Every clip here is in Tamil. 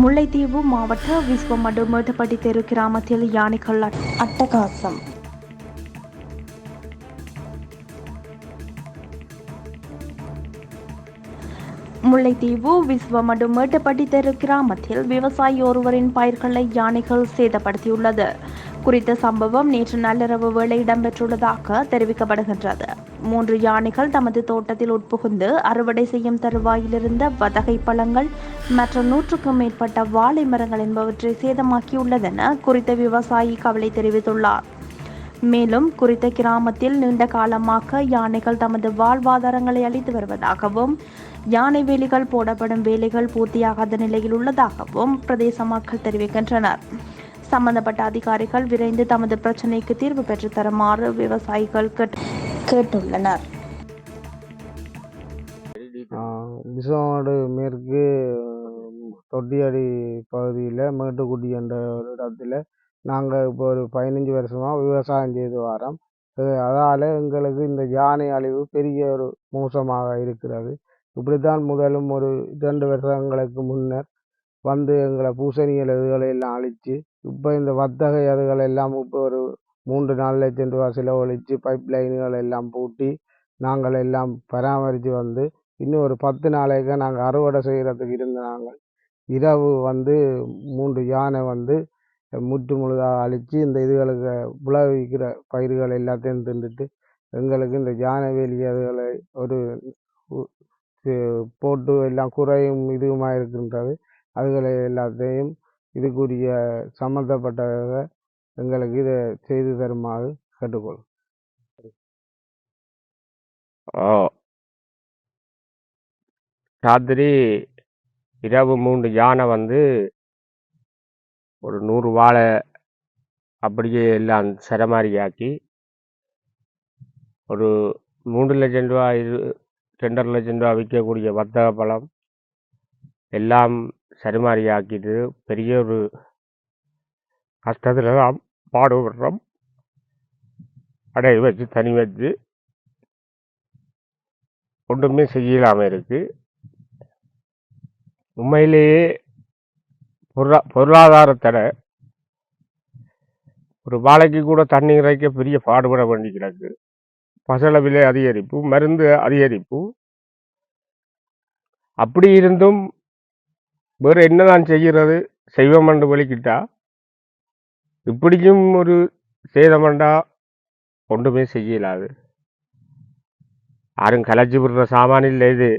முல்லைத்தீவு மாவட்ட விஸ்வமடு மேட்டுப்பட்டி தெரு கிராமத்தில் யானைகள் அட்டகாசம். முல்லைத்தீவு விஸ்வமடு மேட்டுப்பட்டி தெரு கிராமத்தில் விவசாயி ஒருவரின் பயிர்களை யானைகள் சேதப்படுத்தியுள்ளது. குறித்த சம்பவம் நேற்று நள்ளிரவு வேளை இடம்பெற்றுள்ளதாக தெரிவிக்கப்படுகின்றது. 3 யானைகள் தமது தோட்டத்தில் உட்புகுந்து அறுவடை செய்யும் தருவாயிலிருந்த வதகை பழங்கள் மற்றும் 100க்கும் மேற்பட்ட வாழை மரங்கள் என்பவற்றை சேதமாக்கியுள்ளதென குறித்த விவசாயி கவலை தெரிவித்துள்ளார். மேலும் குறித்த கிராமத்தில் நீண்ட காலமாக யானைகள் தமது வாழ்வாதாரங்களை அளித்து வருவதாகவும், யானை வேலிகள் போடப்படும் வேலைகள் பூர்த்தியாகாத நிலையில் உள்ளதாகவும் பிரதேச மக்கள் தெரிவிக்கின்றனர். சம்பந்தப்பட்ட அதிகாரிகள் விரைந்து தமது பிரச்சினைக்கு தீர்வு பெற்று தருமாறு விவசாயிகள் கேட்டுள்ளனர். விஸ்வமடு மேற்கு தொட்டியடி பகுதியில் மேட்டுக்குடி என்ற ஒரு இடத்துல நாங்கள் இப்போ ஒரு 15 வருஷமாக விவசாயம் செய்து வரோம். அதால் எங்களுக்கு இந்த யானை அழிவு பெரிய ஒரு மோசமாக இருக்கிறது. இப்படித்தான் முதலும் ஒரு 2 வருஷங்களுக்கு முன்னர் வந்து எங்களை பூசணிகள் இதுகளை எல்லாம் அழித்து, இப்போ இந்த வர்த்தக அதுகள் எல்லாம் இப்போ ஒரு 3-4 லட்சம் ரூபாய் செலவழித்து பைப் லைன்கள் எல்லாம் பூட்டி நாங்கள் எல்லாம் பராமரித்து வந்து இன்னும் ஒரு 10 நாளைக்கு நாங்கள் அறுவடை செய்கிறதுக்கு இருந்த நாங்கள் இரவு வந்து 3 யானை வந்து முற்று முழுதாக அழித்து இந்த இதுகளுக்கு விளைவிக்கிற பயிர்கள் எல்லாத்தையும் தின்றுட்டு எங்களுக்கு இந்த யானை வேலி அதுகளை ஒரு போட்டு எல்லாம் குறையும் இதுவுமாக இருக்கின்றது. அதுகளை எல்லாத்தையும் இதுக்குரிய சம்மந்தப்பட்டவர்கள் எங்களுக்கு இதை செய்து தருமாறு கேட்டுக்கொள்ளும். ராத்திரி இரவு 3 யானை வந்து ஒரு 100 வாழை அப்படியே எல்லாம் சரமாரியாக்கி ஒரு 3 லட்சம் ரூபாய் 2.5 லட்சம் ரூபாய் விற்கக்கூடிய வர்த்தக பழம் எல்லாம் சருமாரியாக்கிட்டு பெரிய ஒரு கஷ்டத்தில் தான் பாடுபடுறோம். அடைய வச்சு தனி வச்சு ஒன்றுமே செய்யலாமல் இருக்கு. உண்மையிலேயே பொருளாதாரத்தோட ஒரு வாழைக்கு கூட தண்ணி இறைக்க பெரிய பாடுபட வேண்டி கிடக்கு. பசல விலை அதிகரிப்பு, மருந்து அதிகரிப்பு, அப்படி இருந்தும் வேறு என்னதான் செய்கிறது செய்வோம் என்று வெளிக்கிட்டா இப்படியும் ஒரு சேதமண்டா ஒன்றுமே செய்யலாது. யாரும் கலைச்சி விடுற சாமான் இல்லை இது.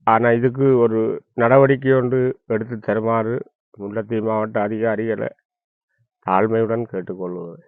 ஆனால் இதுக்கு ஒரு நடவடிக்கை ஒன்று எடுத்து தருமாறு முல்லைத்தீவு மாவட்ட அதிகாரிகளை தாழ்மையுடன் கேட்டுக்கொள்வது.